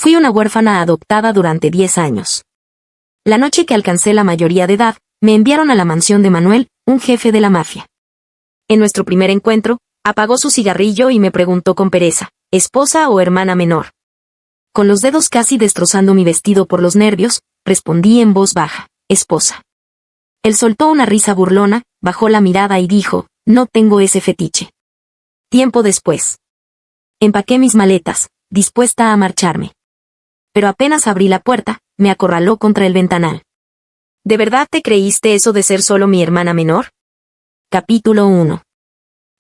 Fui una huérfana adoptada durante 10 años. La noche que alcancé la mayoría de edad, me enviaron a la mansión de Manuel, un jefe de la mafia. En nuestro primer encuentro, apagó su cigarrillo y me preguntó con pereza, ¿esposa o hermana menor? Con los dedos casi destrozando mi vestido por los nervios, respondí en voz baja, esposa. Él soltó una risa burlona, bajó la mirada y dijo, no tengo ese fetiche. Tiempo después. Empaqué mis maletas, dispuesta a marcharme. Pero apenas abrí la puerta, me acorraló contra el ventanal. ¿De verdad te creíste eso de ser solo mi hermana menor? Capítulo 1.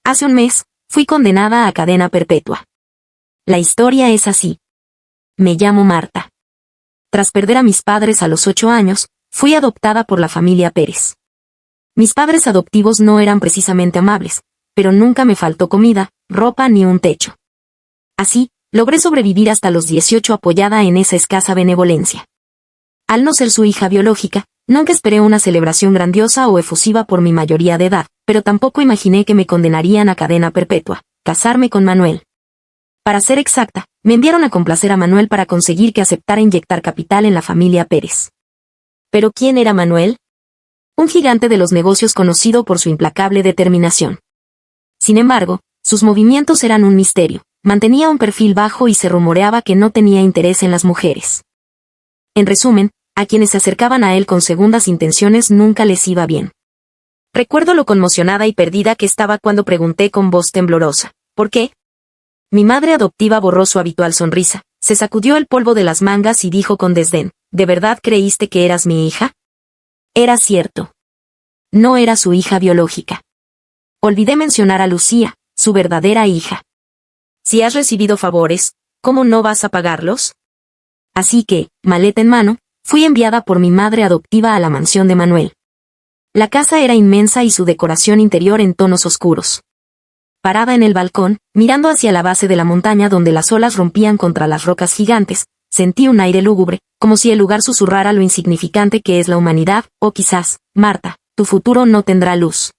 Hace un mes, fui condenada a cadena perpetua. La historia es así. Me llamo Marta. Tras perder a mis padres a los 8 años, fui adoptada por la familia Pérez. Mis padres adoptivos no eran precisamente amables, pero nunca me faltó comida, ropa ni un techo. Así, logré sobrevivir hasta los 18 apoyada en esa escasa benevolencia. Al no ser su hija biológica, nunca esperé una celebración grandiosa o efusiva por mi mayoría de edad, pero tampoco imaginé que me condenarían a cadena perpetua, casarme con Manuel. Para ser exacta, me enviaron a complacer a Manuel para conseguir que aceptara inyectar capital en la familia Pérez. ¿Pero quién era Manuel? Un gigante de los negocios conocido por su implacable determinación. Sin embargo, sus movimientos eran un misterio, mantenía un perfil bajo y se rumoreaba que no tenía interés en las mujeres. En resumen, a quienes se acercaban a él con segundas intenciones nunca les iba bien. Recuerdo lo conmocionada y perdida que estaba cuando pregunté con voz temblorosa, ¿por qué? Mi madre adoptiva borró su habitual sonrisa, se sacudió el polvo de las mangas y dijo con desdén, ¿de verdad creíste que eras mi hija? Era cierto. No era su hija biológica. Olvidé mencionar a Lucía, su verdadera hija. Si has recibido favores, ¿cómo no vas a pagarlos? Así que, maleta en mano, fui enviada por mi madre adoptiva a la mansión de Manuel. La casa era inmensa y su decoración interior en tonos oscuros. Parada en el balcón, mirando hacia la base de la montaña donde las olas rompían contra las rocas gigantes, sentí un aire lúgubre, como si el lugar susurrara lo insignificante que es la humanidad, o quizás, Marta, tu futuro no tendrá luz.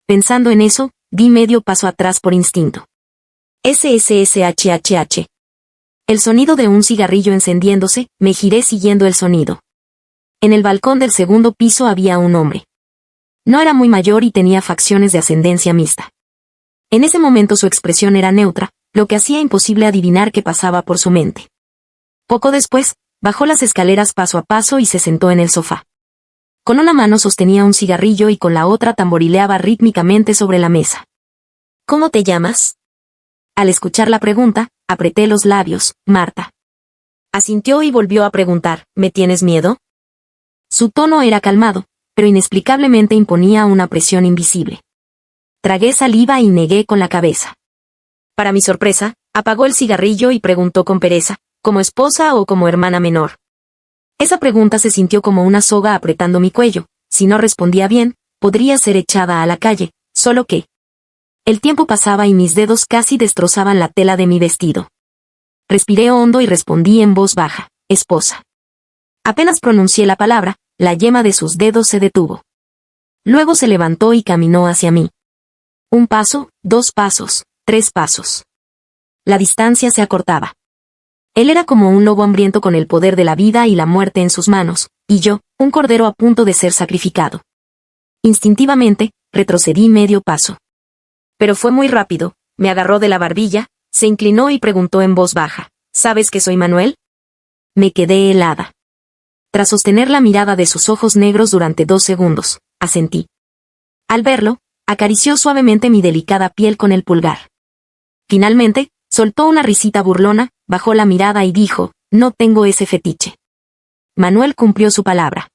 Pensando en eso, di medio paso atrás por instinto. SSSHHH. El sonido de un cigarrillo encendiéndose, me giré siguiendo el sonido. En el balcón del segundo piso había un hombre. No era muy mayor y tenía facciones de ascendencia mixta. En ese momento su expresión era neutra, lo que hacía imposible adivinar qué pasaba por su mente. Poco después, bajó las escaleras paso a paso y se sentó en el sofá. Con una mano sostenía un cigarrillo y con la otra tamborileaba rítmicamente sobre la mesa. ¿Cómo te llamas? Al escuchar la pregunta, apreté los labios, Marta. Asintió y volvió a preguntar, ¿me tienes miedo? Su tono era calmado, pero inexplicablemente imponía una presión invisible. Tragué saliva y negué con la cabeza. Para mi sorpresa, apagó el cigarrillo y preguntó con pereza, ¿como esposa o como hermana menor? Esa pregunta se sintió como una soga apretando mi cuello. Si no respondía bien, podría ser echada a la calle, solo que... El tiempo pasaba y mis dedos casi destrozaban la tela de mi vestido. Respiré hondo y respondí en voz baja, esposa. Apenas pronuncié la palabra, la yema de sus dedos se detuvo. Luego se levantó y caminó hacia mí. 1 paso, 2 pasos, 3 pasos. La distancia se acortaba. Él era como un lobo hambriento con el poder de la vida y la muerte en sus manos, y yo, un cordero a punto de ser sacrificado. Instintivamente, retrocedí medio paso. Pero fue muy rápido, me agarró de la barbilla, se inclinó y preguntó en voz baja, ¿sabes que soy Manuel? Me quedé helada. Tras sostener la mirada de sus ojos negros durante 2 segundos, asentí. Al verlo, acarició suavemente mi delicada piel con el pulgar. Finalmente, soltó una risita burlona, bajó la mirada y dijo, no tengo ese fetiche. Manuel cumplió su palabra.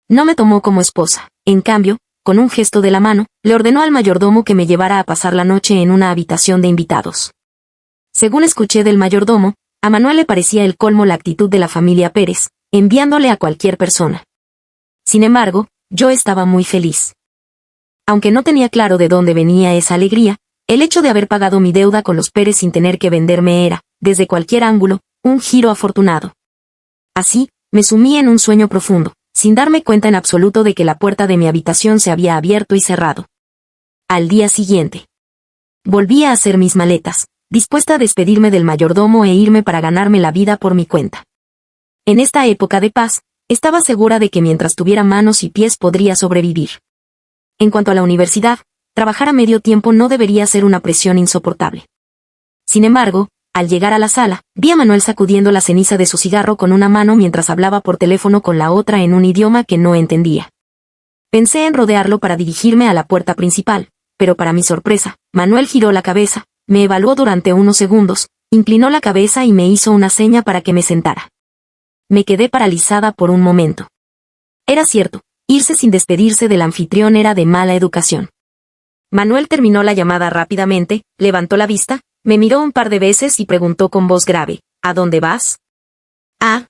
No me tomó como esposa, en cambio, con un gesto de la mano, le ordenó al mayordomo que me llevara a pasar la noche en una habitación de invitados. Según escuché del mayordomo, a Manuel le parecía el colmo la actitud de la familia Pérez, enviándole a cualquier persona. Sin embargo, yo estaba muy feliz. Aunque no tenía claro de dónde venía esa alegría, el hecho de haber pagado mi deuda con los Pérez sin tener que venderme era, desde cualquier ángulo, un giro afortunado. Así, me sumí en un sueño profundo, sin darme cuenta en absoluto de que la puerta de mi habitación se había abierto y cerrado. Al día siguiente, volví a hacer mis maletas, dispuesta a despedirme del mayordomo e irme para ganarme la vida por mi cuenta. En esta época de paz, estaba segura de que mientras tuviera manos y pies podría sobrevivir. En cuanto a la universidad, trabajar a medio tiempo no debería ser una presión insoportable. Sin embargo, al llegar a la sala, vi a Manuel sacudiendo la ceniza de su cigarro con una mano mientras hablaba por teléfono con la otra en un idioma que no entendía. Pensé en rodearlo para dirigirme a la puerta principal, pero para mi sorpresa, Manuel giró la cabeza, me evaluó durante unos segundos, inclinó la cabeza y me hizo una seña para que me sentara. Me quedé paralizada por un momento. Era cierto, irse sin despedirse del anfitrión era de mala educación. Manuel terminó la llamada rápidamente, levantó la vista, me miró un par de veces y preguntó con voz grave, ¿a dónde vas? Ah.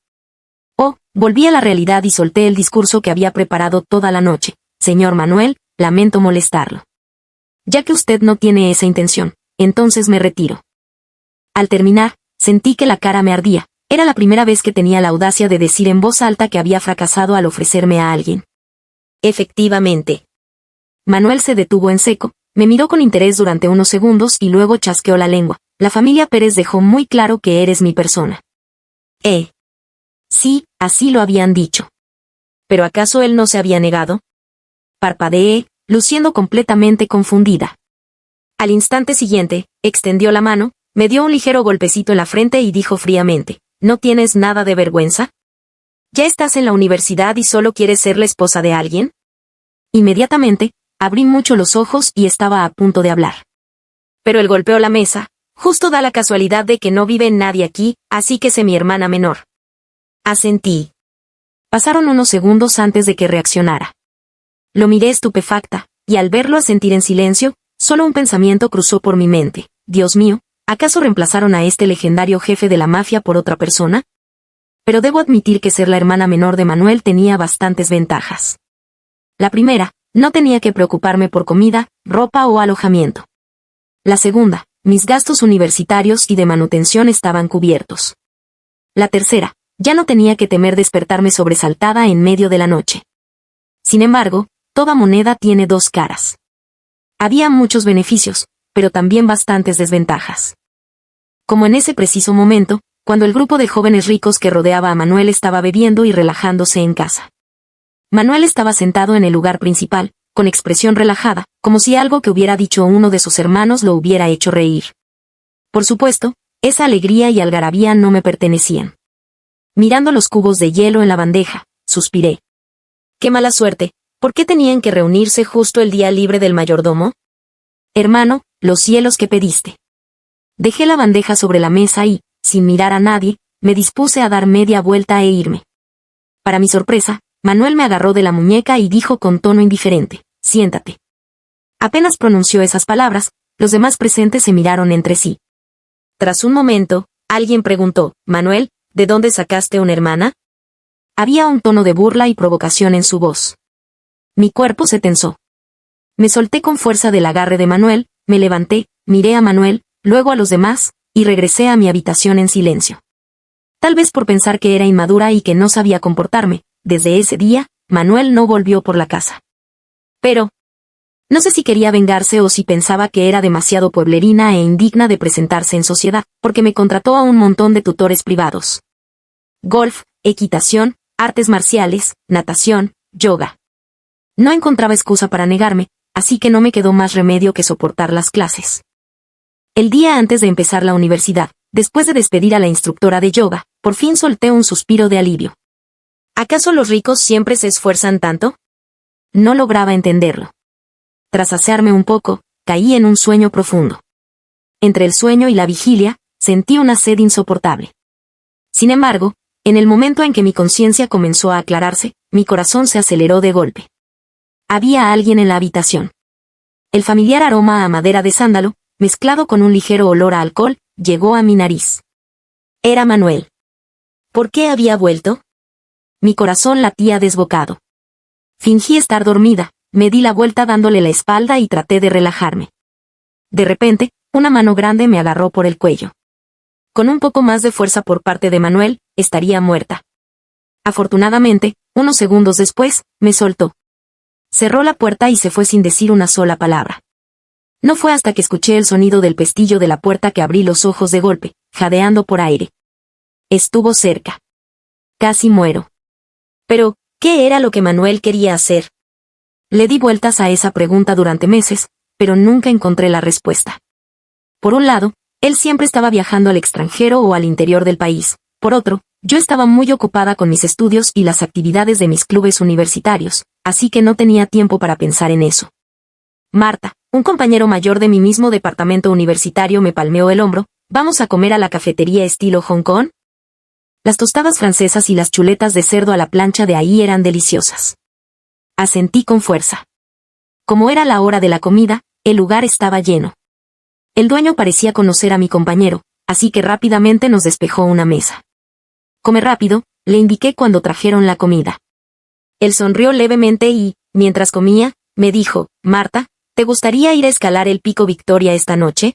Oh, volví a la realidad y solté el discurso que había preparado toda la noche. Señor Manuel, lamento molestarlo. Ya que usted no tiene esa intención, entonces me retiro. Al terminar, sentí que la cara me ardía. Era la primera vez que tenía la audacia de decir en voz alta que había fracasado al ofrecerme a alguien. Efectivamente. Manuel se detuvo en seco, me miró con interés durante unos segundos y luego chasqueó la lengua. La familia Pérez dejó muy claro que eres mi persona. Sí, así lo habían dicho. ¿Pero acaso él no se había negado? Parpadeé, luciendo completamente confundida. Al instante siguiente, extendió la mano, me dio un ligero golpecito en la frente y dijo fríamente, ¿no tienes nada de vergüenza? ¿Ya estás en la universidad y solo quieres ser la esposa de alguien? Inmediatamente, abrí mucho los ojos y estaba a punto de hablar. Pero él golpeó la mesa, justo da la casualidad de que no vive nadie aquí, así que sé mi hermana menor. Asentí. Pasaron unos segundos antes de que reaccionara. Lo miré estupefacta, y al verlo asentir en silencio, solo un pensamiento cruzó por mi mente. Dios mío, ¿acaso reemplazaron a este legendario jefe de la mafia por otra persona? Pero debo admitir que ser la hermana menor de Manuel tenía bastantes ventajas. La primera, no tenía que preocuparme por comida, ropa o alojamiento. La segunda, mis gastos universitarios y de manutención estaban cubiertos. La tercera, ya no tenía que temer despertarme sobresaltada en medio de la noche. Sin embargo, toda moneda tiene dos caras. Había muchos beneficios, pero también bastantes desventajas. Como en ese preciso momento, cuando el grupo de jóvenes ricos que rodeaba a Manuel estaba bebiendo y relajándose en casa. Manuel estaba sentado en el lugar principal, con expresión relajada, como si algo que hubiera dicho uno de sus hermanos lo hubiera hecho reír. Por supuesto, esa alegría y algarabía no me pertenecían. Mirando los cubos de hielo en la bandeja, suspiré. ¡Qué mala suerte! ¿Por qué tenían que reunirse justo el día libre del mayordomo? Hermano, los cielos que pediste. Dejé la bandeja sobre la mesa y, sin mirar a nadie, me dispuse a dar media vuelta e irme. Para mi sorpresa, Manuel me agarró de la muñeca y dijo con tono indiferente, siéntate. Apenas pronunció esas palabras, los demás presentes se miraron entre sí. Tras un momento, alguien preguntó, Manuel, ¿de dónde sacaste una hermana? Había un tono de burla y provocación en su voz. Mi cuerpo se tensó. Me solté con fuerza del agarre de Manuel, me levanté, miré a Manuel, luego a los demás, y regresé a mi habitación en silencio. Tal vez por pensar que era inmadura y que no sabía comportarme, desde ese día, Manuel no volvió por la casa. Pero, no sé si quería vengarse o si pensaba que era demasiado pueblerina e indigna de presentarse en sociedad, porque me contrató a un montón de tutores privados. Golf, equitación, artes marciales, natación, yoga. No encontraba excusa para negarme, así que no me quedó más remedio que soportar las clases. El día antes de empezar la universidad, después de despedir a la instructora de yoga, por fin solté un suspiro de alivio. ¿Acaso los ricos siempre se esfuerzan tanto? No lograba entenderlo. Tras asearme un poco, caí en un sueño profundo. Entre el sueño y la vigilia, sentí una sed insoportable. Sin embargo, en el momento en que mi conciencia comenzó a aclararse, mi corazón se aceleró de golpe. Había alguien en la habitación. El familiar aroma a madera de sándalo, mezclado con un ligero olor a alcohol, llegó a mi nariz. Era Manuel. ¿Por qué había vuelto? Mi corazón latía desbocado. Fingí estar dormida, me di la vuelta dándole la espalda y traté de relajarme. De repente, una mano grande me agarró por el cuello. Con un poco más de fuerza por parte de Manuel, estaría muerta. Afortunadamente, unos segundos después, me soltó. Cerró la puerta y se fue sin decir una sola palabra. No fue hasta que escuché el sonido del pestillo de la puerta que abrí los ojos de golpe, jadeando por aire. Estuvo cerca. Casi muero. Pero, ¿qué era lo que Manuel quería hacer? Le di vueltas a esa pregunta durante meses, pero nunca encontré la respuesta. Por un lado, él siempre estaba viajando al extranjero o al interior del país. Por otro, yo estaba muy ocupada con mis estudios y las actividades de mis clubes universitarios, así que no tenía tiempo para pensar en eso. Marta, un compañero mayor de mi mismo departamento universitario, me palmeó el hombro. ¿Vamos a comer a la cafetería estilo Hong Kong? Las tostadas francesas y las chuletas de cerdo a la plancha de ahí eran deliciosas. Asentí con fuerza. Como era la hora de la comida, el lugar estaba lleno. El dueño parecía conocer a mi compañero, así que rápidamente nos despejó una mesa. Come rápido, le indiqué cuando trajeron la comida. Él sonrió levemente y, mientras comía, me dijo, Marta, ¿te gustaría ir a escalar el Pico Victoria esta noche?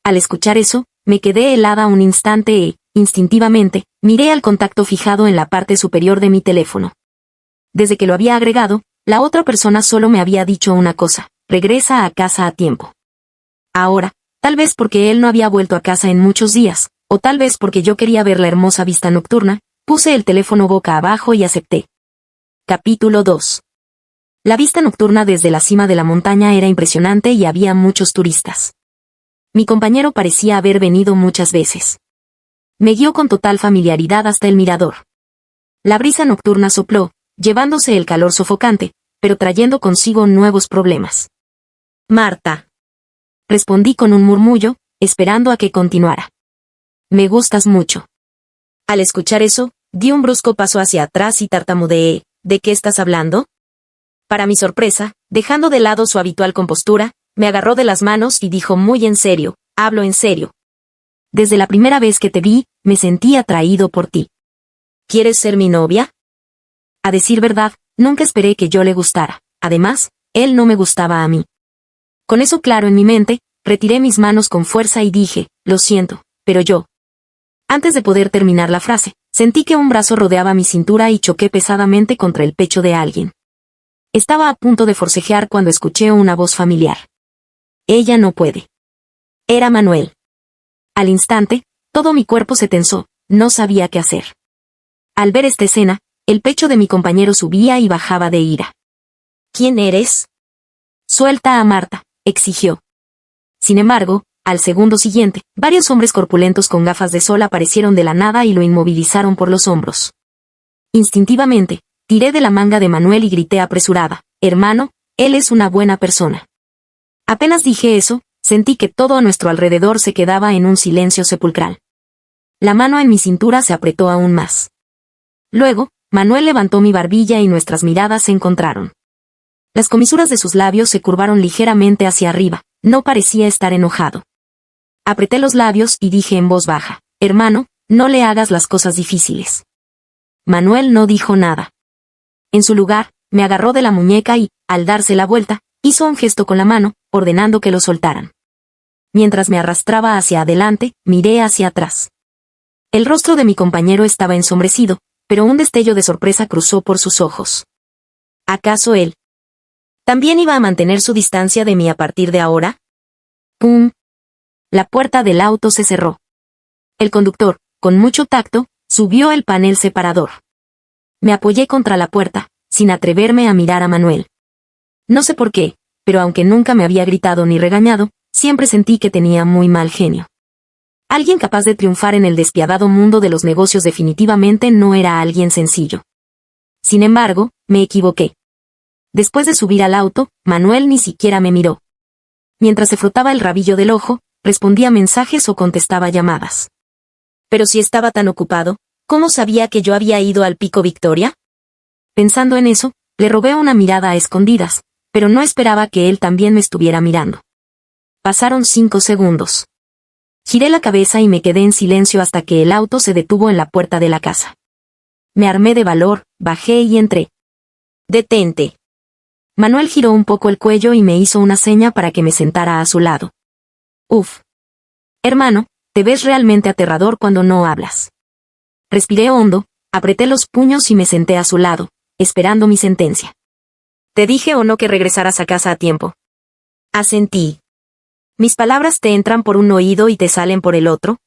Al escuchar eso, me quedé helada un instante e, instintivamente, miré al contacto fijado en la parte superior de mi teléfono. Desde que lo había agregado, la otra persona solo me había dicho una cosa: regresa a casa a tiempo. Ahora, tal vez porque él no había vuelto a casa en muchos días, o tal vez porque yo quería ver la hermosa vista nocturna, puse el teléfono boca abajo y acepté. Capítulo 2. La vista nocturna desde la cima de la montaña era impresionante y había muchos turistas. Mi compañero parecía haber venido muchas veces. Me guió con total familiaridad hasta el mirador. La brisa nocturna sopló, llevándose el calor sofocante, pero trayendo consigo nuevos problemas. Marta. Respondí con un murmullo, esperando a que continuara. Me gustas mucho. Al escuchar eso, di un brusco paso hacia atrás y tartamudeé. ¿De qué estás hablando? Para mi sorpresa, dejando de lado su habitual compostura, me agarró de las manos y dijo muy en serio, hablo en serio. Desde la primera vez que te vi, me sentí atraído por ti. ¿Quieres ser mi novia? A decir verdad, nunca esperé que yo le gustara. Además, él no me gustaba a mí. Con eso claro en mi mente, retiré mis manos con fuerza y dije, lo siento, pero yo. Antes de poder terminar la frase, sentí que un brazo rodeaba mi cintura y choqué pesadamente contra el pecho de alguien. Estaba a punto de forcejear cuando escuché una voz familiar. Ella no puede. Era Manuel. Al instante, todo mi cuerpo se tensó, no sabía qué hacer. Al ver esta escena, el pecho de mi compañero subía y bajaba de ira. ¿Quién eres? Suelta a Marta, exigió. Sin embargo, al segundo siguiente, varios hombres corpulentos con gafas de sol aparecieron de la nada y lo inmovilizaron por los hombros. Instintivamente, tiré de la manga de Manuel y grité apresurada, hermano, él es una buena persona. Apenas dije eso, sentí que todo a nuestro alrededor se quedaba en un silencio sepulcral. La mano en mi cintura se apretó aún más. Luego, Manuel levantó mi barbilla y nuestras miradas se encontraron. Las comisuras de sus labios se curvaron ligeramente hacia arriba, no parecía estar enojado. Apreté los labios y dije en voz baja, hermano, no le hagas las cosas difíciles. Manuel no dijo nada. En su lugar, me agarró de la muñeca y, al darse la vuelta, hizo un gesto con la mano, ordenando que lo soltaran. Mientras me arrastraba hacia adelante, miré hacia atrás. El rostro de mi compañero estaba ensombrecido, pero un destello de sorpresa cruzó por sus ojos. ¿Acaso él también iba a mantener su distancia de mí a partir de ahora? ¡Pum! La puerta del auto se cerró. El conductor, con mucho tacto, subió el panel separador. Me apoyé contra la puerta, sin atreverme a mirar a Manuel. No sé por qué, pero aunque nunca me había gritado ni regañado, siempre sentí que tenía muy mal genio. Alguien capaz de triunfar en el despiadado mundo de los negocios definitivamente no era alguien sencillo. Sin embargo, me equivoqué. Después de subir al auto, Manuel ni siquiera me miró. Mientras se frotaba el rabillo del ojo, respondía mensajes o contestaba llamadas. Pero si estaba tan ocupado, ¿cómo sabía que yo había ido al Pico Victoria? Pensando en eso, le robé una mirada a escondidas, pero no esperaba que él también me estuviera mirando. Pasaron 5 segundos. Giré la cabeza y me quedé en silencio hasta que el auto se detuvo en la puerta de la casa. Me armé de valor, bajé y entré. «Detente». Manuel giró un poco el cuello y me hizo una seña para que me sentara a su lado. «Uf. Hermano, te ves realmente aterrador cuando no hablas». Respiré hondo, apreté los puños y me senté a su lado, esperando mi sentencia. «¿Te dije o no que regresaras a casa a tiempo?» Asentí. Mis palabras te entran por un oído y te salen por el otro.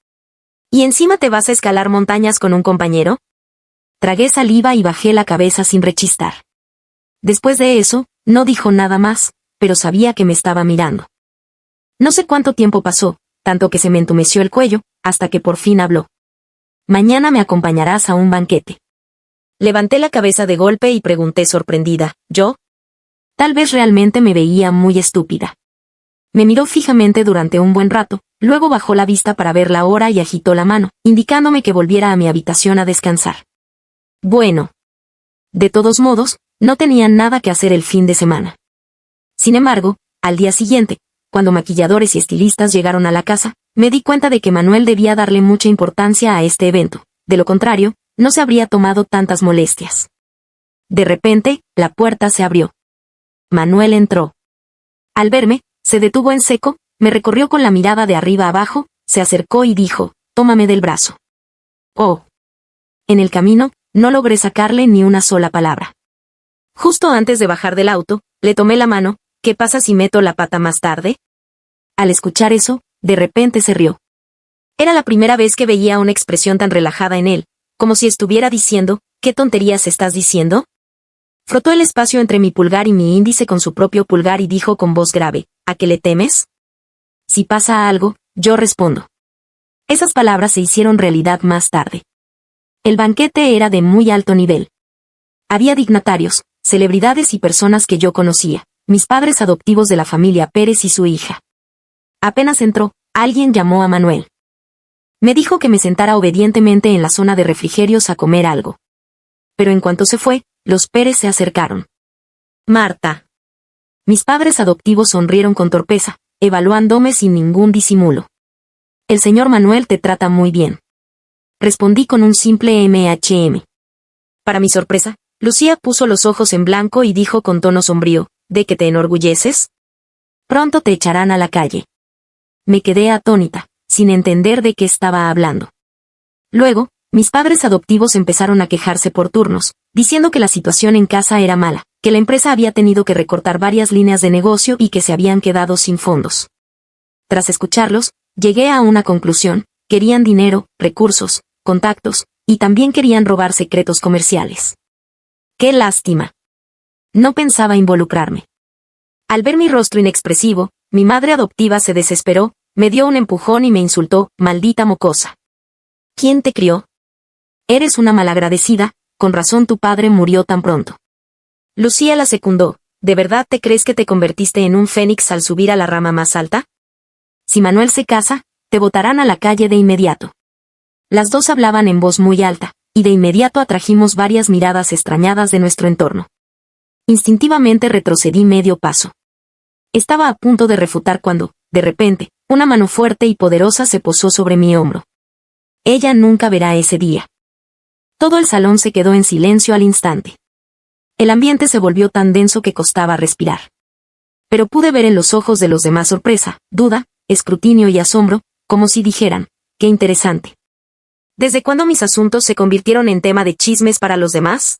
¿Y encima te vas a escalar montañas con un compañero? Tragué saliva y bajé la cabeza sin rechistar. Después de eso, no dijo nada más, pero sabía que me estaba mirando. No sé cuánto tiempo pasó, tanto que se me entumeció el cuello, hasta que por fin habló. Mañana me acompañarás a un banquete. Levanté la cabeza de golpe y pregunté sorprendida, ¿yo? Tal vez realmente me veía muy estúpida. Me miró fijamente durante un buen rato, luego bajó la vista para ver la hora y agitó la mano, indicándome que volviera a mi habitación a descansar. Bueno. De todos modos, no tenía nada que hacer el fin de semana. Sin embargo, al día siguiente, cuando maquilladores y estilistas llegaron a la casa, me di cuenta de que Manuel debía darle mucha importancia a este evento. De lo contrario, no se habría tomado tantas molestias. De repente, la puerta se abrió. Manuel entró. Al verme, se detuvo en seco, me recorrió con la mirada de arriba abajo, se acercó y dijo, «Tómame del brazo». Oh. En el camino, no logré sacarle ni una sola palabra. Justo antes de bajar del auto, le tomé la mano, «¿Qué pasa si meto la pata más tarde?». Al escuchar eso, de repente se rió. Era la primera vez que veía una expresión tan relajada en él, como si estuviera diciendo, «¿Qué tonterías estás diciendo?». Frotó el espacio entre mi pulgar y mi índice con su propio pulgar y dijo con voz grave, «¿A qué le temes?». Si pasa algo, yo respondo. Esas palabras se hicieron realidad más tarde. El banquete era de muy alto nivel. Había dignatarios, celebridades y personas que yo conocía, mis padres adoptivos de la familia Pérez y su hija. Apenas entró, alguien llamó a Manuel. Me dijo que me sentara obedientemente en la zona de refrigerios a comer algo. Pero en cuanto se fue, los Pérez se acercaron. Marta. Mis padres adoptivos sonrieron con torpeza, evaluándome sin ningún disimulo. El señor Manuel te trata muy bien. Respondí con un simple MHM. Para mi sorpresa, Lucía puso los ojos en blanco y dijo con tono sombrío, ¿de qué te enorgulleces? Pronto te echarán a la calle. Me quedé atónita, sin entender de qué estaba hablando. Luego, mis padres adoptivos empezaron a quejarse por turnos, diciendo que la situación en casa era mala, que la empresa había tenido que recortar varias líneas de negocio y que se habían quedado sin fondos. Tras escucharlos, llegué a una conclusión: querían dinero, recursos, contactos, y también querían robar secretos comerciales. ¡Qué lástima! No pensaba involucrarme. Al ver mi rostro inexpresivo, mi madre adoptiva se desesperó, me dio un empujón y me insultó, «Maldita mocosa». ¿Quién te crió? Eres una malagradecida, con razón tu padre murió tan pronto. Lucía la secundó, ¿de verdad te crees que te convertiste en un fénix al subir a la rama más alta? Si Manuel se casa, te botarán a la calle de inmediato. Las dos hablaban en voz muy alta, y de inmediato atrajimos varias miradas extrañadas de nuestro entorno. Instintivamente retrocedí medio paso. Estaba a punto de refutar cuando, de repente, una mano fuerte y poderosa se posó sobre mi hombro. Ella nunca verá ese día. Todo el salón se quedó en silencio al instante. El ambiente se volvió tan denso que costaba respirar. Pero pude ver en los ojos de los demás sorpresa, duda, escrutinio y asombro, como si dijeran, «Qué interesante». ¿Desde cuándo mis asuntos se convirtieron en tema de chismes para los demás?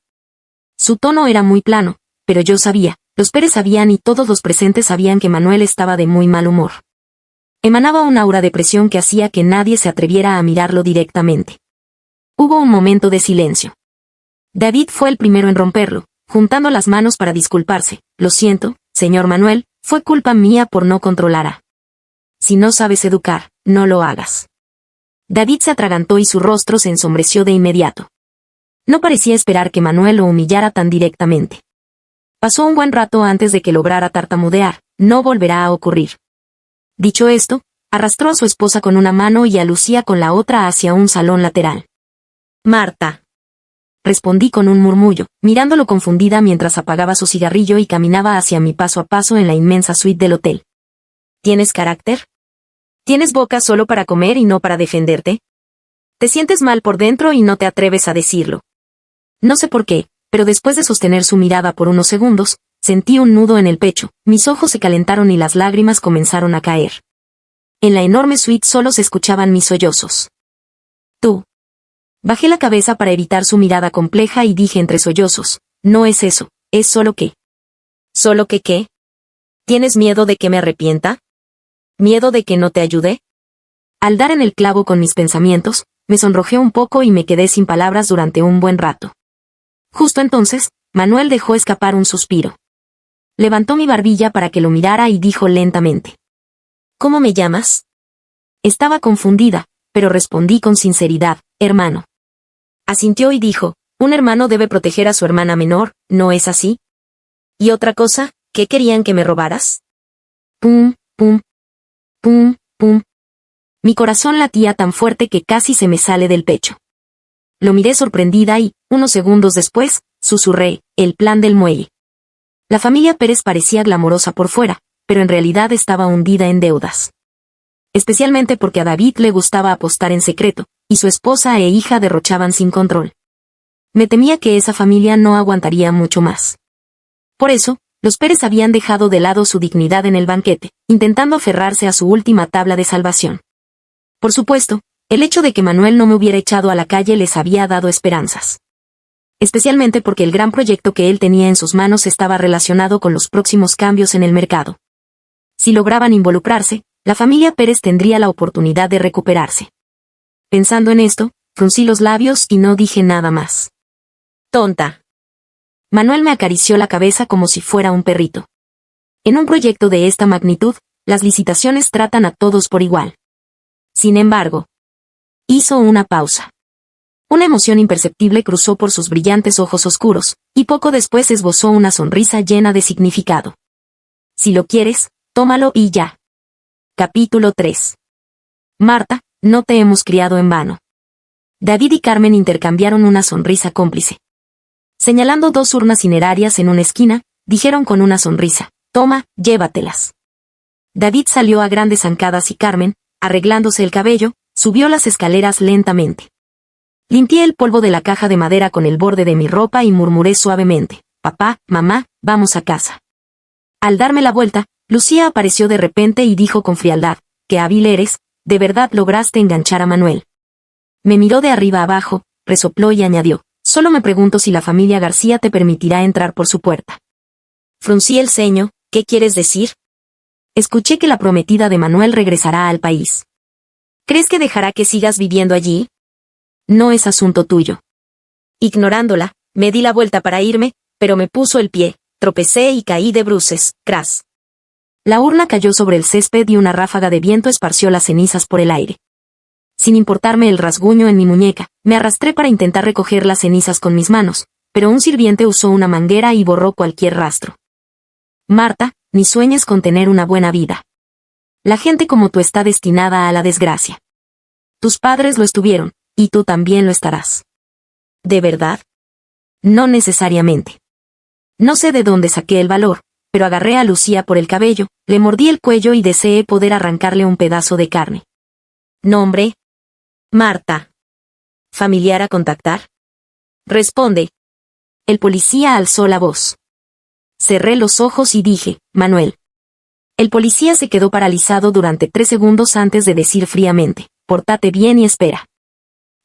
Su tono era muy plano, pero yo sabía, los Pérez sabían y todos los presentes sabían que Manuel estaba de muy mal humor. Emanaba un aura de presión que hacía que nadie se atreviera a mirarlo directamente. Hubo un momento de silencio. David fue el primero en romperlo, juntando las manos para disculparse. «Lo siento, señor Manuel, fue culpa mía por no controlar a. Si no sabes educar, no lo hagas». David se atragantó y su rostro se ensombreció de inmediato. No parecía esperar que Manuel lo humillara tan directamente. Pasó un buen rato antes de que lograra tartamudear, «No volverá a ocurrir». Dicho esto, arrastró a su esposa con una mano y a Lucía con la otra hacia un salón lateral. «Marta», respondí con un murmullo, mirándolo confundida mientras apagaba su cigarrillo y caminaba hacia mí paso a paso en la inmensa suite del hotel. ¿Tienes carácter? ¿Tienes boca solo para comer y no para defenderte? ¿Te sientes mal por dentro y no te atreves a decirlo? No sé por qué, pero después de sostener su mirada por unos segundos, sentí un nudo en el pecho, mis ojos se calentaron y las lágrimas comenzaron a caer. En la enorme suite solo se escuchaban mis sollozos. «Tú». Bajé la cabeza para evitar su mirada compleja y dije entre sollozos, «No es eso, es solo que». «¿Solo que qué? ¿Tienes miedo de que me arrepienta?» ¿Miedo de que no te ayude? Al dar en el clavo con mis pensamientos, me sonrojé un poco y me quedé sin palabras durante un buen rato. Justo entonces, Manuel dejó escapar un suspiro. Levantó mi barbilla para que lo mirara y dijo lentamente: ¿Cómo me llamas? Estaba confundida, pero respondí con sinceridad: hermano. Asintió y dijo: un hermano debe proteger a su hermana menor, ¿no es así? ¿Y otra cosa? ¿Qué querían que me robaras? Pum, pum, pum, pum. Mi corazón latía tan fuerte que casi se me sale del pecho. Lo miré sorprendida y, unos segundos después, susurré: el plan del muelle. La familia Pérez parecía glamorosa por fuera, pero en realidad estaba hundida en deudas. Especialmente porque a David le gustaba apostar en secreto, y su esposa e hija derrochaban sin control. Me temía que esa familia no aguantaría mucho más. Por eso, los Pérez habían dejado de lado su dignidad en el banquete, intentando aferrarse a su última tabla de salvación. Por supuesto, el hecho de que Manuel no me hubiera echado a la calle les había dado esperanzas. Especialmente porque el gran proyecto que él tenía en sus manos estaba relacionado con los próximos cambios en el mercado. Si lograban involucrarse, la familia Pérez tendría la oportunidad de recuperarse. Pensando en esto, fruncí los labios y no dije nada más. Tonta. Manuel me acarició la cabeza como si fuera un perrito. En un proyecto de esta magnitud, las licitaciones tratan a todos por igual. Sin embargo, hizo una pausa. Una emoción imperceptible cruzó por sus brillantes ojos oscuros, y poco después esbozó una sonrisa llena de significado. Si lo quieres, tómalo y ya. Capítulo 3. Marta, no te hemos criado en vano. David y Carmen intercambiaron una sonrisa cómplice. Señalando dos urnas cinerarias en una esquina, dijeron con una sonrisa: toma, llévatelas. David salió a grandes zancadas y Carmen, arreglándose el cabello, subió las escaleras lentamente. Limpié el polvo de la caja de madera con el borde de mi ropa y murmuré suavemente: papá, mamá, vamos a casa. Al darme la vuelta, Lucía apareció de repente y dijo con frialdad: qué hábil eres, de verdad lograste enganchar a Manuel. Me miró de arriba abajo, resopló y añadió: solo me pregunto si la familia García te permitirá entrar por su puerta. Fruncí el ceño: ¿qué quieres decir? Escuché que la prometida de Manuel regresará al país. ¿Crees que dejará que sigas viviendo allí? No es asunto tuyo. Ignorándola, me di la vuelta para irme, pero me puso el pie, tropecé y caí de bruces, cras. La urna cayó sobre el césped y una ráfaga de viento esparció las cenizas por el aire. Sin importarme el rasguño en mi muñeca, me arrastré para intentar recoger las cenizas con mis manos, pero un sirviente usó una manguera y borró cualquier rastro. Marta, ni sueñes con tener una buena vida. La gente como tú está destinada a la desgracia. Tus padres lo estuvieron, y tú también lo estarás. ¿De verdad? No necesariamente. No sé de dónde saqué el valor, pero agarré a Lucía por el cabello, le mordí el cuello y deseé poder arrancarle un pedazo de carne. ¿Nombre? Marta. ¿Familiar a contactar? Responde. El policía alzó la voz. Cerré los ojos y dije: Manuel. El policía se quedó paralizado durante 3 segundos antes de decir fríamente: pórtate bien y espera.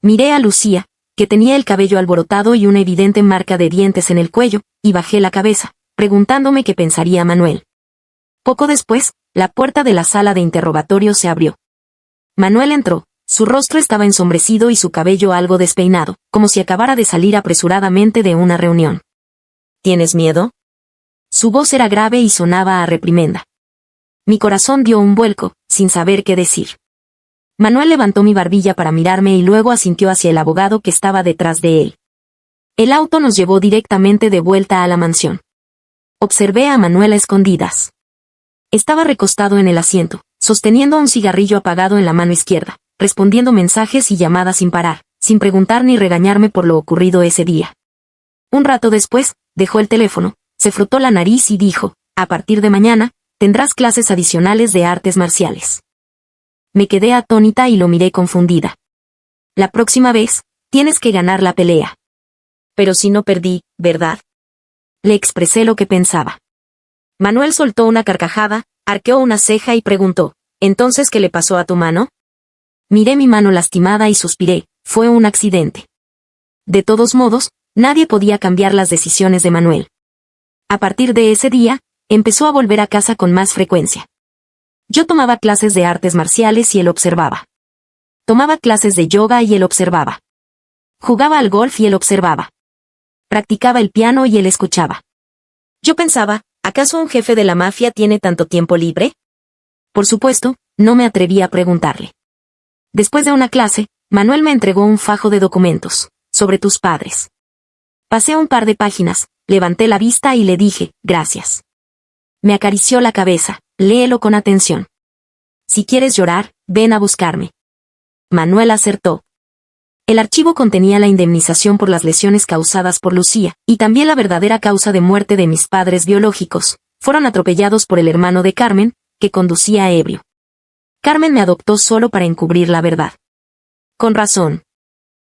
Miré a Lucía, que tenía el cabello alborotado y una evidente marca de dientes en el cuello, y bajé la cabeza, preguntándome qué pensaría Manuel. Poco después, la puerta de la sala de interrogatorio se abrió. Manuel entró, su rostro estaba ensombrecido y su cabello algo despeinado, como si acabara de salir apresuradamente de una reunión. ¿Tienes miedo? Su voz era grave y sonaba a reprimenda. Mi corazón dio un vuelco, sin saber qué decir. Manuel levantó mi barbilla para mirarme y luego asintió hacia el abogado que estaba detrás de él. El auto nos llevó directamente de vuelta a la mansión. Observé a Manuel a escondidas. Estaba recostado en el asiento, sosteniendo un cigarrillo apagado en la mano izquierda, respondiendo mensajes y llamadas sin parar, sin preguntar ni regañarme por lo ocurrido ese día. Un rato después, dejó el teléfono, se frotó la nariz y dijo: a partir de mañana, tendrás clases adicionales de artes marciales. Me quedé atónita y lo miré confundida. La próxima vez, tienes que ganar la pelea. Pero si no perdí, ¿verdad? Le expresé lo que pensaba. Manuel soltó una carcajada, arqueó una ceja y preguntó: ¿entonces qué le pasó a tu mano? Miré mi mano lastimada y suspiré: fue un accidente. De todos modos, nadie podía cambiar las decisiones de Manuel. A partir de ese día, empezó a volver a casa con más frecuencia. Yo tomaba clases de artes marciales y él observaba. Tomaba clases de yoga y él observaba. Jugaba al golf y él observaba. Practicaba el piano y él escuchaba. Yo pensaba, ¿acaso un jefe de la mafia tiene tanto tiempo libre? Por supuesto, no me atreví a preguntarle. Después de una clase, Manuel me entregó un fajo de documentos, sobre tus padres. Pasé un par de páginas, levanté la vista y le dije, gracias. Me acarició la cabeza, léelo con atención. Si quieres llorar, ven a buscarme. Manuel acertó. El archivo contenía la indemnización por las lesiones causadas por Lucía, y también la verdadera causa de muerte de mis padres biológicos. Fueron atropellados por el hermano de Carmen, que conducía ebrio. Carmen me adoptó solo para encubrir la verdad. Con razón.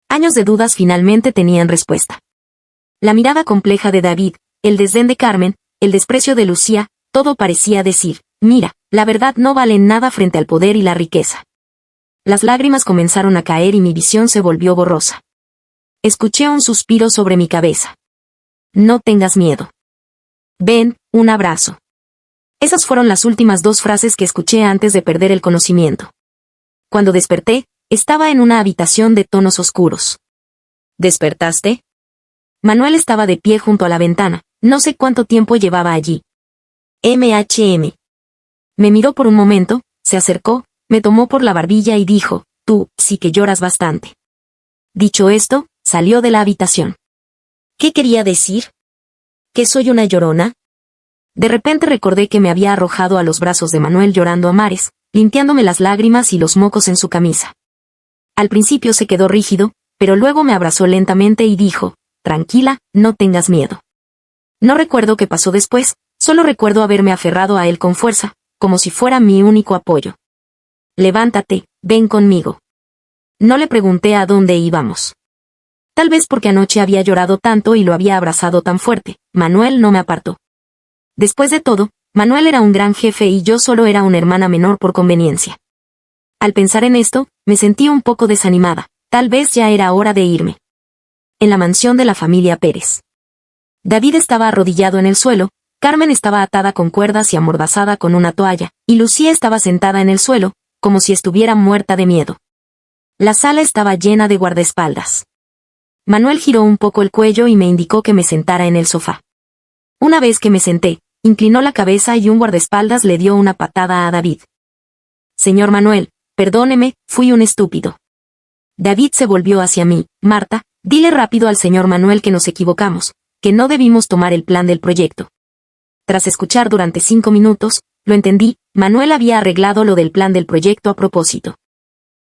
Años de dudas finalmente tenían respuesta. La mirada compleja de David, el desdén de Carmen, el desprecio de Lucía, todo parecía decir, mira, la verdad no vale nada frente al poder y la riqueza. Las lágrimas comenzaron a caer y mi visión se volvió borrosa. Escuché un suspiro sobre mi cabeza. No tengas miedo. Ven, un abrazo. Esas fueron las últimas 2 frases que escuché antes de perder el conocimiento. Cuando desperté, estaba en una habitación de tonos oscuros. ¿Despertaste? Manuel estaba de pie junto a la ventana, no sé cuánto tiempo llevaba allí. MHM. Me miró por un momento, se acercó, me tomó por la barbilla y dijo, tú, sí que lloras bastante. Dicho esto, salió de la habitación. ¿Qué quería decir? ¿Que soy una llorona? De repente recordé que me había arrojado a los brazos de Manuel llorando a mares, limpiándome las lágrimas y los mocos en su camisa. Al principio se quedó rígido, pero luego me abrazó lentamente y dijo, tranquila, no tengas miedo. No recuerdo qué pasó después, solo recuerdo haberme aferrado a él con fuerza, como si fuera mi único apoyo. Levántate, ven conmigo. No le pregunté a dónde íbamos. Tal vez porque anoche había llorado tanto y lo había abrazado tan fuerte, Manuel no me apartó. Después de todo, Manuel era un gran jefe y yo solo era una hermana menor por conveniencia. Al pensar en esto, me sentí un poco desanimada, tal vez ya era hora de irme. En la mansión de la familia Pérez. David estaba arrodillado en el suelo, Carmen estaba atada con cuerdas y amordazada con una toalla, y Lucía estaba sentada en el suelo, como si estuviera muerta de miedo. La sala estaba llena de guardaespaldas. Manuel giró un poco el cuello y me indicó que me sentara en el sofá. Una vez que me senté, inclinó la cabeza y un guardaespaldas le dio una patada a David. Señor Manuel, perdóneme, fui un estúpido. David se volvió hacia mí. Marta, dile rápido al señor Manuel que nos equivocamos, que no debimos tomar el plan del proyecto. Tras escuchar durante 5 minutos, lo entendí, Manuel había arreglado lo del plan del proyecto a propósito.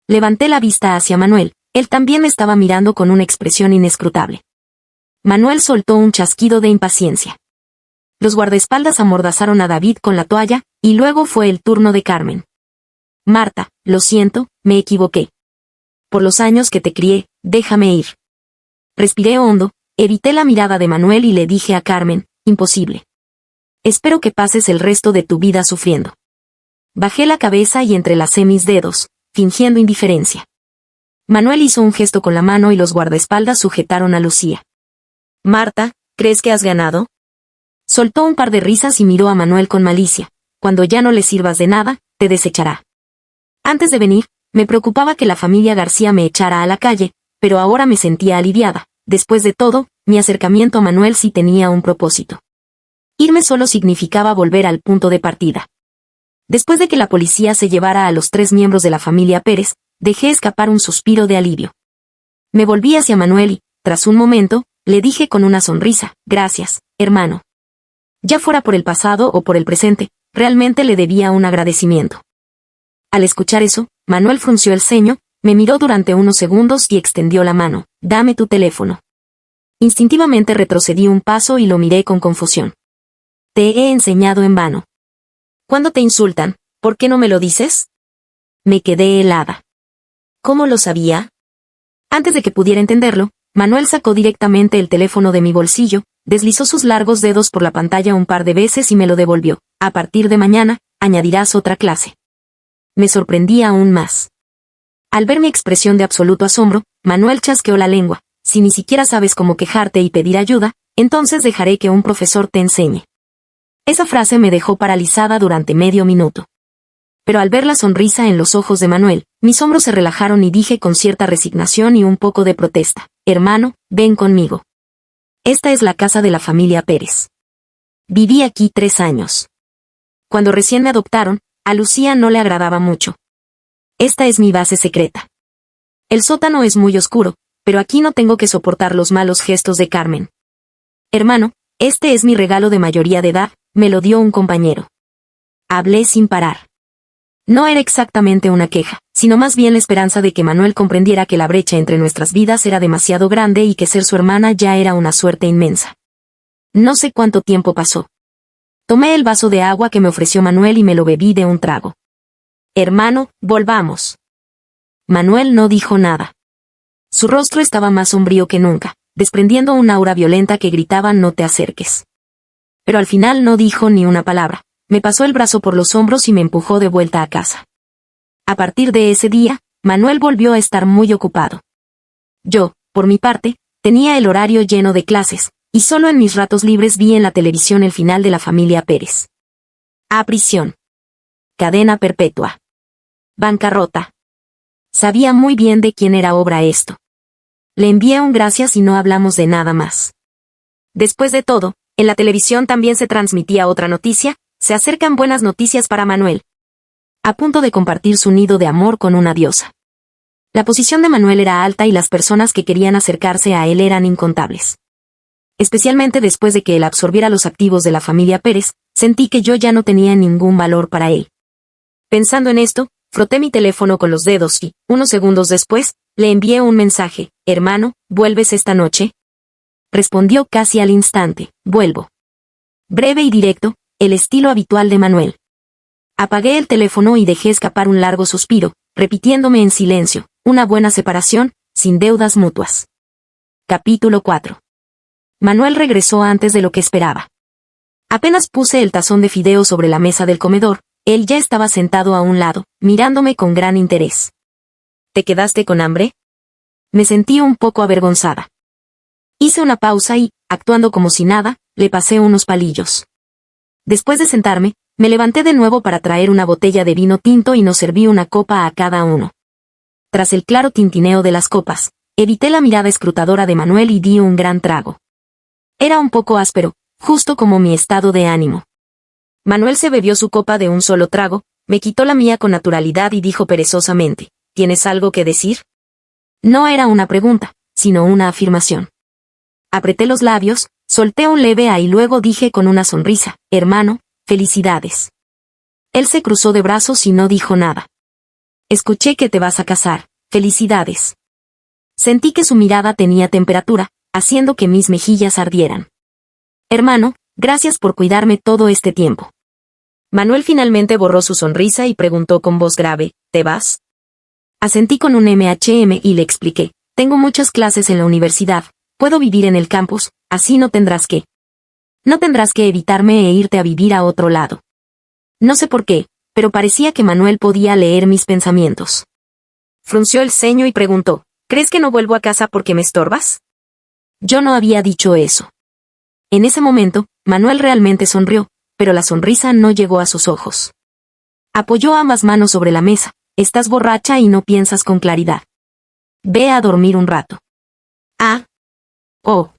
Levanté la vista hacia Manuel, él también me estaba mirando con una expresión inescrutable. Manuel soltó un chasquido de impaciencia. Los guardaespaldas amordazaron a David con la toalla, y luego fue el turno de Carmen. Marta, lo siento, me equivoqué. Por los años que te crié, déjame ir. Respiré hondo, evité la mirada de Manuel y le dije a Carmen, imposible. Espero que pases el resto de tu vida sufriendo. Bajé la cabeza y entrelacé mis dedos, fingiendo indiferencia. Manuel hizo un gesto con la mano y los guardaespaldas sujetaron a Lucía. Marta, ¿crees que has ganado? Soltó un par de risas y miró a Manuel con malicia. Cuando ya no le sirvas de nada, te desechará. Antes de venir, me preocupaba que la familia García me echara a la calle, pero ahora me sentía aliviada. Después de todo, mi acercamiento a Manuel sí tenía un propósito. Irme solo significaba volver al punto de partida. Después de que la policía se llevara a los 3 miembros de la familia Pérez, dejé escapar un suspiro de alivio. Me volví hacia Manuel y, tras un momento, le dije con una sonrisa, gracias, hermano. Ya fuera por el pasado o por el presente, realmente le debía un agradecimiento. Al escuchar eso, Manuel frunció el ceño, me miró durante unos segundos y extendió la mano, dame tu teléfono. Instintivamente retrocedí un paso y lo miré con confusión. Te he enseñado en vano. Cuando te insultan, ¿por qué no me lo dices? Me quedé helada. ¿Cómo lo sabía? Antes de que pudiera entenderlo, Manuel sacó directamente el teléfono de mi bolsillo, deslizó sus largos dedos por la pantalla un par de veces y me lo devolvió. A partir de mañana, añadirás otra clase. Me sorprendí aún más. Al ver mi expresión de absoluto asombro, Manuel chasqueó la lengua. Si ni siquiera sabes cómo quejarte y pedir ayuda, entonces dejaré que un profesor te enseñe. Esa frase me dejó paralizada durante medio minuto. Pero al ver la sonrisa en los ojos de Manuel, mis hombros se relajaron y dije con cierta resignación y un poco de protesta: hermano, ven conmigo. Esta es la casa de la familia Pérez. Viví aquí 3 años. Cuando recién me adoptaron, a Lucía no le agradaba mucho. Esta es mi base secreta. El sótano es muy oscuro, pero aquí no tengo que soportar los malos gestos de Carmen. Hermano, este es mi regalo de mayoría de edad, me lo dio un compañero. Hablé sin parar. No era exactamente una queja, sino más bien la esperanza de que Manuel comprendiera que la brecha entre nuestras vidas era demasiado grande y que ser su hermana ya era una suerte inmensa. No sé cuánto tiempo pasó. Tomé el vaso de agua que me ofreció Manuel y me lo bebí de un trago. Hermano, volvamos. Manuel no dijo nada. Su rostro estaba más sombrío que nunca, desprendiendo un aura violenta que gritaba: no te acerques. Pero al final no dijo ni una palabra. Me pasó el brazo por los hombros y me empujó de vuelta a casa. A partir de ese día, Manuel volvió a estar muy ocupado. Yo, por mi parte, tenía el horario lleno de clases, y solo en mis ratos libres vi en la televisión el final de la familia Pérez. A prisión. Cadena perpetua. Bancarrota. Sabía muy bien de quién era obra esto. Le envié un gracias y no hablamos de nada más. Después de todo, en la televisión también se transmitía otra noticia: se acercan buenas noticias para Manuel. A punto de compartir su nido de amor con una diosa. La posición de Manuel era alta y las personas que querían acercarse a él eran incontables. Especialmente después de que él absorbiera los activos de la familia Pérez, sentí que yo ya no tenía ningún valor para él. Pensando en esto, froté mi teléfono con los dedos y, unos segundos después, le envié un mensaje: hermano, ¿vuelves esta noche? Respondió casi al instante: vuelvo. Breve y directo, el estilo habitual de Manuel. Apagué el teléfono y dejé escapar un largo suspiro, repitiéndome en silencio: una buena separación, sin deudas mutuas. Capítulo 4. Manuel regresó antes de lo que esperaba. Apenas puse el tazón de fideo sobre la mesa del comedor, él ya estaba sentado a un lado, mirándome con gran interés. ¿Te quedaste con hambre? Me sentí un poco avergonzada. Hice una pausa y, actuando como si nada, le pasé unos palillos. Después de sentarme, me levanté de nuevo para traer una botella de vino tinto y nos serví una copa a cada uno. Tras el claro tintineo de las copas, evité la mirada escrutadora de Manuel y di un gran trago. Era un poco áspero, justo como mi estado de ánimo. Manuel se bebió su copa de un solo trago, me quitó la mía con naturalidad y dijo perezosamente: ¿tienes algo que decir? No era una pregunta, sino una afirmación. Apreté los labios, solté un leve ah y luego dije con una sonrisa: hermano, felicidades. Él se cruzó de brazos y no dijo nada. Escuché que te vas a casar, felicidades. Sentí que su mirada tenía temperatura, haciendo que mis mejillas ardieran. Hermano, gracias por cuidarme todo este tiempo. Manuel finalmente borró su sonrisa y preguntó con voz grave: ¿te vas? Asentí con un MHM y le expliqué: tengo muchas clases en la universidad, puedo vivir en el campus, así no tendrás que evitarme e irte a vivir a otro lado. No sé por qué, pero parecía que Manuel podía leer mis pensamientos. Frunció el ceño y preguntó: ¿crees que no vuelvo a casa porque me estorbas? Yo no había dicho eso. En ese momento, Manuel realmente sonrió, pero la sonrisa no llegó a sus ojos. Apoyó ambas manos sobre la mesa: estás borracha y no piensas con claridad. Ve a dormir un rato. Ah. Oh.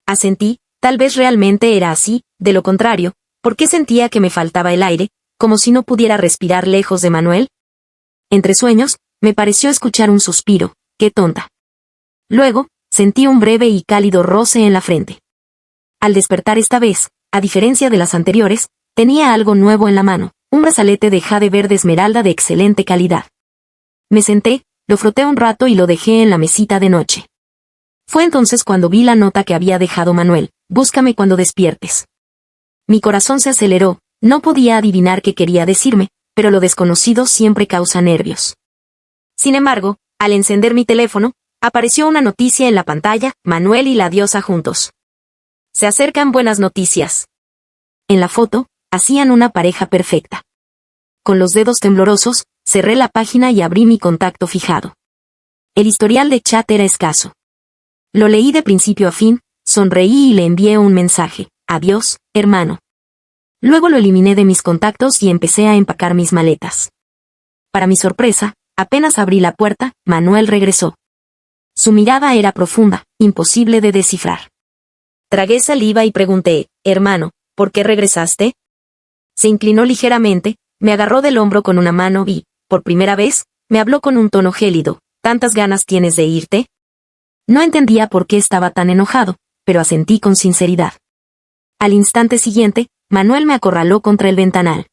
Asentí. Tal vez realmente era así, de lo contrario, ¿por qué sentía que me faltaba el aire, como si no pudiera respirar lejos de Manuel? Entre sueños, me pareció escuchar un suspiro: qué tonta. Luego, sentí un breve y cálido roce en la frente. Al despertar esta vez, a diferencia de las anteriores, tenía algo nuevo en la mano: un brazalete de jade verde esmeralda de excelente calidad. Me senté, lo froté un rato y lo dejé en la mesita de noche. Fue entonces cuando vi la nota que había dejado Manuel: búscame cuando despiertes. Mi corazón se aceleró, no podía adivinar qué quería decirme, pero lo desconocido siempre causa nervios. Sin embargo, al encender mi teléfono, apareció una noticia en la pantalla: Manuel y la diosa juntos. Se acercan buenas noticias. En la foto, hacían una pareja perfecta. Con los dedos temblorosos, cerré la página y abrí mi contacto fijado. El historial de chat era escaso. Lo leí de principio a fin, sonreí y le envié un mensaje: adiós, hermano. Luego lo eliminé de mis contactos y empecé a empacar mis maletas. Para mi sorpresa, apenas abrí la puerta, Manuel regresó. Su mirada era profunda, imposible de descifrar. Tragué saliva y pregunté, hermano, ¿por qué regresaste? Se inclinó ligeramente, me agarró del hombro con una mano y, por primera vez, me habló con un tono gélido. ¿Tantas ganas tienes de irte? No entendía por qué estaba tan enojado, pero asentí con sinceridad. Al instante siguiente, Manuel me acorraló contra el ventanal.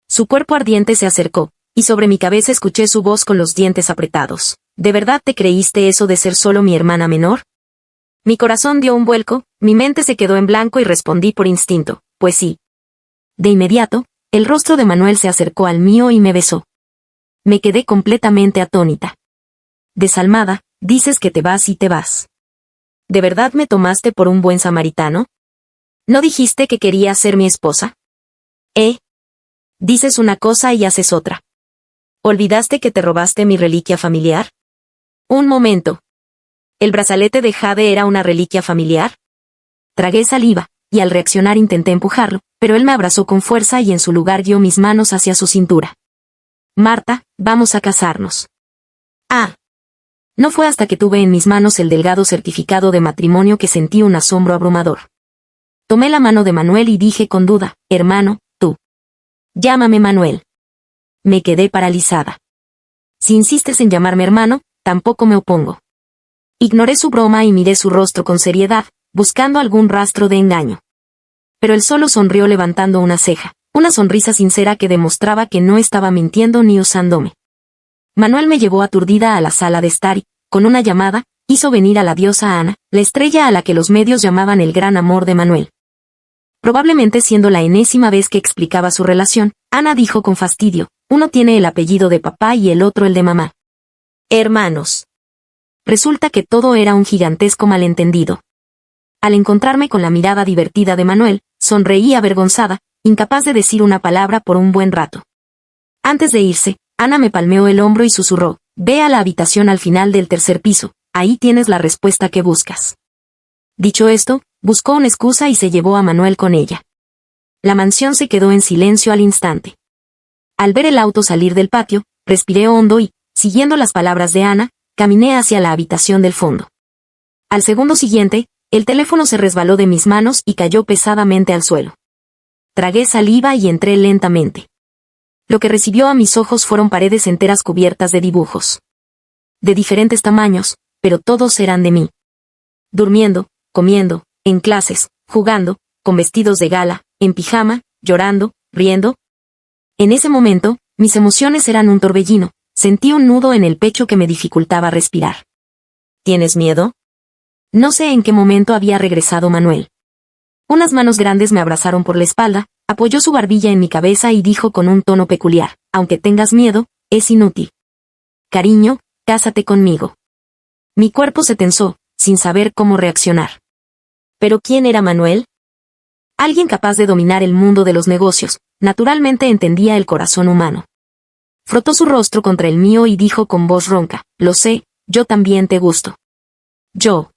Su cuerpo ardiente se acercó, y sobre mi cabeza escuché su voz con los dientes apretados. ¿De verdad te creíste eso de ser solo mi hermana menor? Mi corazón dio un vuelco, mi mente se quedó en blanco y respondí por instinto, pues sí. De inmediato, el rostro de Manuel se acercó al mío y me besó. Me quedé completamente atónita. Desalmada, dices que te vas y te vas. ¿De verdad me tomaste por un buen samaritano? ¿No dijiste que querías ser mi esposa? Dices una cosa y haces otra. ¿Olvidaste que te robaste mi reliquia familiar? Un momento. ¿El brazalete de jade era una reliquia familiar? Tragué saliva, y al reaccionar intenté empujarlo, pero él me abrazó con fuerza y en su lugar guió mis manos hacia su cintura. Marta, vamos a casarnos. No fue hasta que tuve en mis manos el delgado certificado de matrimonio que sentí un asombro abrumador. Tomé la mano de Manuel y dije con duda, hermano, tú. Llámame Manuel. Me quedé paralizada. Si insistes en llamarme hermano, tampoco me opongo. Ignoré su broma y miré su rostro con seriedad, buscando algún rastro de engaño. Pero él solo sonrió levantando una ceja, una sonrisa sincera que demostraba que no estaba mintiendo ni usándome. Manuel me llevó aturdida a la sala de estar y, con una llamada, hizo venir a la diosa Ana, la estrella a la que los medios llamaban el gran amor de Manuel. Probablemente siendo la enésima vez que explicaba su relación, Ana dijo con fastidio, uno tiene el apellido de papá y el otro el de mamá. Hermanos. Resulta que todo era un gigantesco malentendido. Al encontrarme con la mirada divertida de Manuel, sonreí avergonzada, incapaz de decir una palabra por un buen rato. Antes de irse, Ana me palmeó el hombro y susurró, ve a la habitación al final del tercer piso, ahí tienes la respuesta que buscas. Dicho esto, buscó una excusa y se llevó a Manuel con ella. La mansión se quedó en silencio al instante. Al ver el auto salir del patio, respiré hondo y, siguiendo las palabras de Ana, caminé hacia la habitación del fondo. Al segundo siguiente, el teléfono se resbaló de mis manos y cayó pesadamente al suelo. Tragué saliva y entré lentamente. Lo que recibió a mis ojos fueron paredes enteras cubiertas de dibujos. De diferentes tamaños, pero todos eran de mí. Durmiendo, comiendo, en clases, jugando, con vestidos de gala, en pijama, llorando, riendo. En ese momento, mis emociones eran un torbellino, sentí un nudo en el pecho que me dificultaba respirar. ¿Tienes miedo? No sé en qué momento había regresado Manuel. Unas manos grandes me abrazaron por la espalda, apoyó su barbilla en mi cabeza y dijo con un tono peculiar, aunque tengas miedo, es inútil. Cariño, cásate conmigo. Mi cuerpo se tensó, sin saber cómo reaccionar. ¿Pero quién era Manuel? Alguien capaz de dominar el mundo de los negocios, naturalmente entendía el corazón humano. Frotó su rostro contra el mío y dijo con voz ronca, lo sé, yo también te gusto. Yo.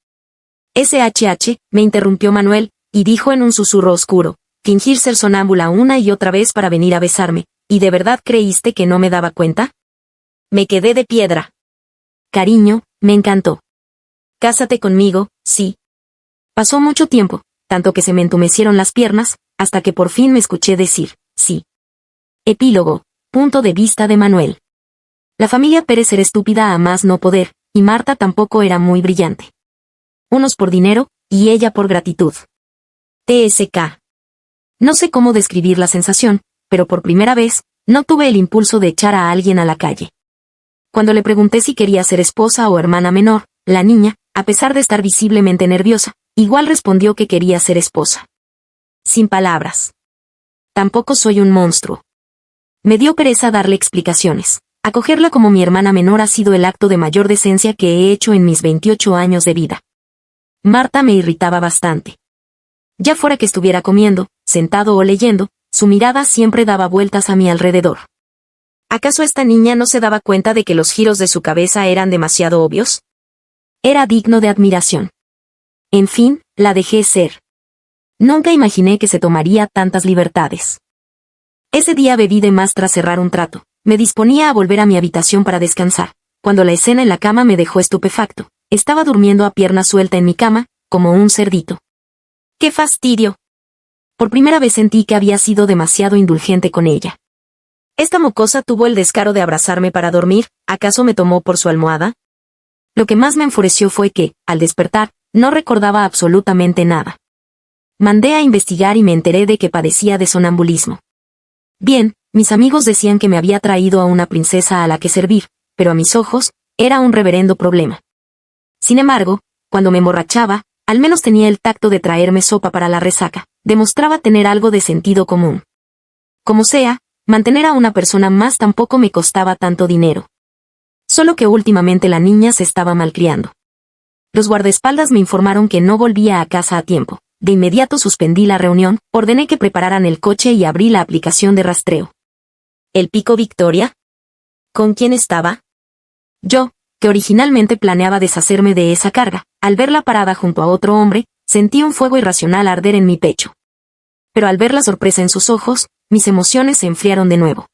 SHH, me interrumpió Manuel, y dijo en un susurro oscuro, fingir ser sonámbula una y otra vez para venir a besarme, ¿y de verdad creíste que no me daba cuenta? Me quedé de piedra. Cariño, me encantó. Cásate conmigo, sí. Pasó mucho tiempo, tanto que se me entumecieron las piernas, hasta que por fin me escuché decir, sí. Epílogo, punto de vista de Manuel. La familia Pérez era estúpida a más no poder, y Marta tampoco era muy brillante. Unos por dinero, y ella por gratitud. TSK. No sé cómo describir la sensación, pero por primera vez, no tuve el impulso de echar a alguien a la calle. Cuando le pregunté si quería ser esposa o hermana menor, la niña, a pesar de estar visiblemente nerviosa, igual respondió que quería ser esposa. Sin palabras. Tampoco soy un monstruo. Me dio pereza darle explicaciones. Acogerla como mi hermana menor ha sido el acto de mayor decencia que he hecho en mis 28 años de vida. Marta me irritaba bastante. Ya fuera que estuviera comiendo, sentado o leyendo, su mirada siempre daba vueltas a mi alrededor. ¿Acaso esta niña no se daba cuenta de que los giros de su cabeza eran demasiado obvios? Era digno de admiración. En fin, la dejé ser. Nunca imaginé que se tomaría tantas libertades. Ese día bebí de más tras cerrar un trato. Me disponía a volver a mi habitación para descansar, cuando la escena en la cama me dejó estupefacto. Estaba durmiendo a pierna suelta en mi cama, como un cerdito. ¡Qué fastidio! Por primera vez sentí que había sido demasiado indulgente con ella. Esta mocosa tuvo el descaro de abrazarme para dormir, ¿acaso me tomó por su almohada? Lo que más me enfureció fue que, al despertar, no recordaba absolutamente nada. Mandé a investigar y me enteré de que padecía de sonambulismo. Bien, mis amigos decían que me había traído a una princesa a la que servir, pero a mis ojos, era un reverendo problema. Sin embargo, cuando me emborrachaba, al menos tenía el tacto de traerme sopa para la resaca, demostraba tener algo de sentido común. Como sea, mantener a una persona más tampoco me costaba tanto dinero. Solo que últimamente la niña se estaba malcriando. Los guardaespaldas me informaron que no volvía a casa a tiempo. De inmediato suspendí la reunión, ordené que prepararan el coche y abrí la aplicación de rastreo. ¿El Pico Victoria? ¿Con quién estaba? Yo, que originalmente planeaba deshacerme de esa carga, al verla parada junto a otro hombre, sentí un fuego irracional arder en mi pecho. Pero al ver la sorpresa en sus ojos, mis emociones se enfriaron de nuevo.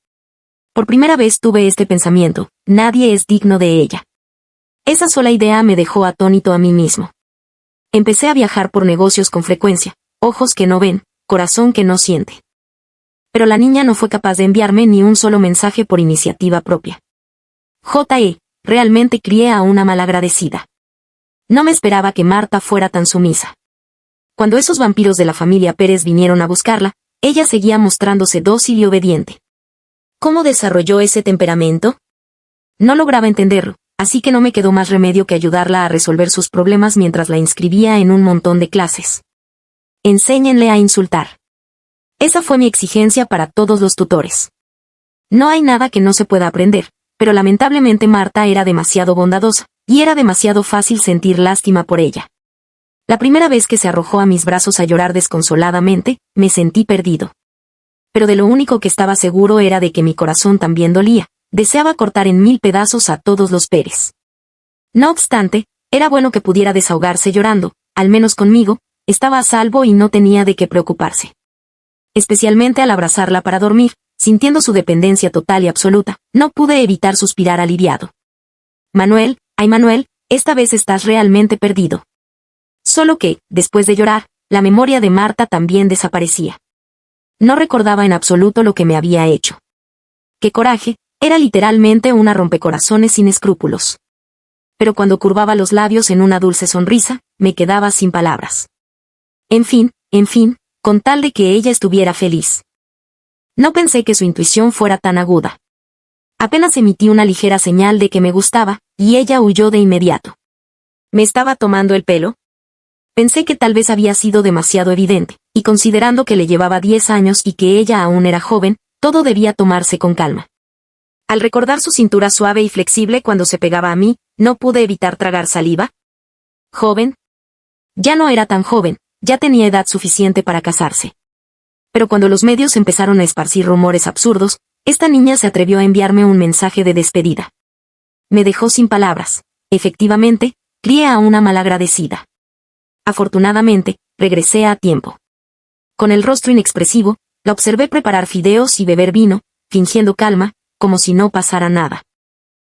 Por primera vez tuve este pensamiento: nadie es digno de ella. Esa sola idea me dejó atónito a mí mismo. Empecé a viajar por negocios con frecuencia, ojos que no ven, corazón que no siente. Pero la niña no fue capaz de enviarme ni un solo mensaje por iniciativa propia. Realmente crié a una malagradecida. No me esperaba que Marta fuera tan sumisa. Cuando esos vampiros de la familia Pérez vinieron a buscarla, ella seguía mostrándose dócil y obediente. ¿Cómo desarrolló ese temperamento? No lograba entenderlo, así que no me quedó más remedio que ayudarla a resolver sus problemas mientras la inscribía en un montón de clases. Enséñenle a insultar. Esa fue mi exigencia para todos los tutores. No hay nada que no se pueda aprender, pero lamentablemente Marta era demasiado bondadosa, y era demasiado fácil sentir lástima por ella. La primera vez que se arrojó a mis brazos a llorar desconsoladamente, me sentí perdido. Pero de lo único que estaba seguro era de que mi corazón también dolía. Deseaba cortar en 1000 pedazos a todos los Pérez. No obstante, era bueno que pudiera desahogarse llorando, al menos conmigo, estaba a salvo y no tenía de qué preocuparse. Especialmente al abrazarla para dormir, sintiendo su dependencia total y absoluta, no pude evitar suspirar aliviado. Manuel, ay Manuel, esta vez estás realmente perdido. Solo que, después de llorar, la memoria de Marta también desaparecía. No recordaba en absoluto lo que me había hecho. ¡Qué coraje! Era literalmente una rompecorazones sin escrúpulos. Pero cuando curvaba los labios en una dulce sonrisa, me quedaba sin palabras. En fin, con tal de que ella estuviera feliz. No pensé que su intuición fuera tan aguda. Apenas emití una ligera señal de que me gustaba, y ella huyó de inmediato. ¿Me estaba tomando el pelo? Pensé que tal vez había sido demasiado evidente, y considerando que le llevaba 10 años y que ella aún era joven, todo debía tomarse con calma. Al recordar su cintura suave y flexible cuando se pegaba a mí, no pude evitar tragar saliva. ¿Joven? Ya no era tan joven, ya tenía edad suficiente para casarse. Pero cuando los medios empezaron a esparcir rumores absurdos, esta niña se atrevió a enviarme un mensaje de despedida. Me dejó sin palabras. Efectivamente, crié a una malagradecida. Afortunadamente, regresé a tiempo. Con el rostro inexpresivo, la observé preparar fideos y beber vino, fingiendo calma, como si no pasara nada.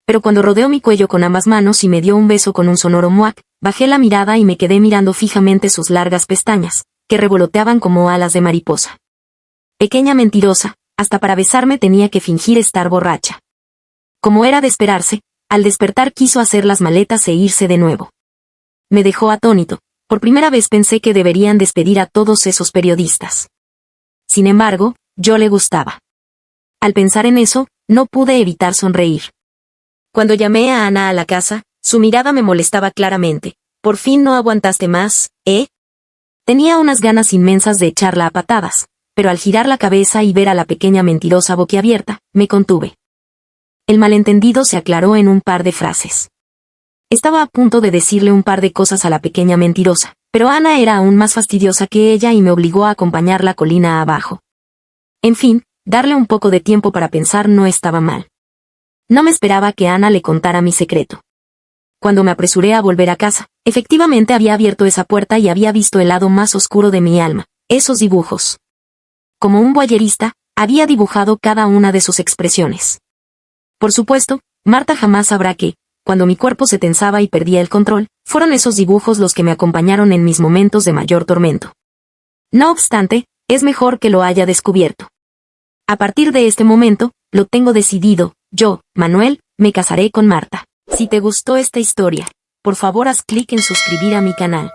Pero cuando rodeó mi cuello con ambas manos y me dio un beso con un sonoro muac, bajé la mirada y me quedé mirando fijamente sus largas pestañas, que revoloteaban como alas de mariposa. Pequeña mentirosa, hasta para besarme tenía que fingir estar borracha. Como era de esperarse, al despertar quiso hacer las maletas e irse de nuevo. Me dejó atónito. Por primera vez pensé que deberían despedir a todos esos periodistas. Sin embargo, yo le gustaba. Al pensar en eso, no pude evitar sonreír. Cuando llamé a Ana a la casa, su mirada me molestaba claramente. ¿Por fin no aguantaste más, eh? Tenía unas ganas inmensas de echarla a patadas, pero al girar la cabeza y ver a la pequeña mentirosa boquiabierta, me contuve. El malentendido se aclaró en un par de frases. Estaba a punto de decirle un par de cosas a la pequeña mentirosa, pero Ana era aún más fastidiosa que ella y me obligó a acompañarla colina abajo. En fin, darle un poco de tiempo para pensar no estaba mal. No me esperaba que Ana le contara mi secreto. Cuando me apresuré a volver a casa, efectivamente había abierto esa puerta y había visto el lado más oscuro de mi alma, esos dibujos. Como un voyerista, había dibujado cada una de sus expresiones. Por supuesto, Marta jamás sabrá que, cuando mi cuerpo se tensaba y perdía el control, fueron esos dibujos los que me acompañaron en mis momentos de mayor tormento. No obstante, es mejor que lo haya descubierto. A partir de este momento, lo tengo decidido, yo, Manuel, me casaré con Marta. Si te gustó esta historia, por favor haz clic en suscribir a mi canal.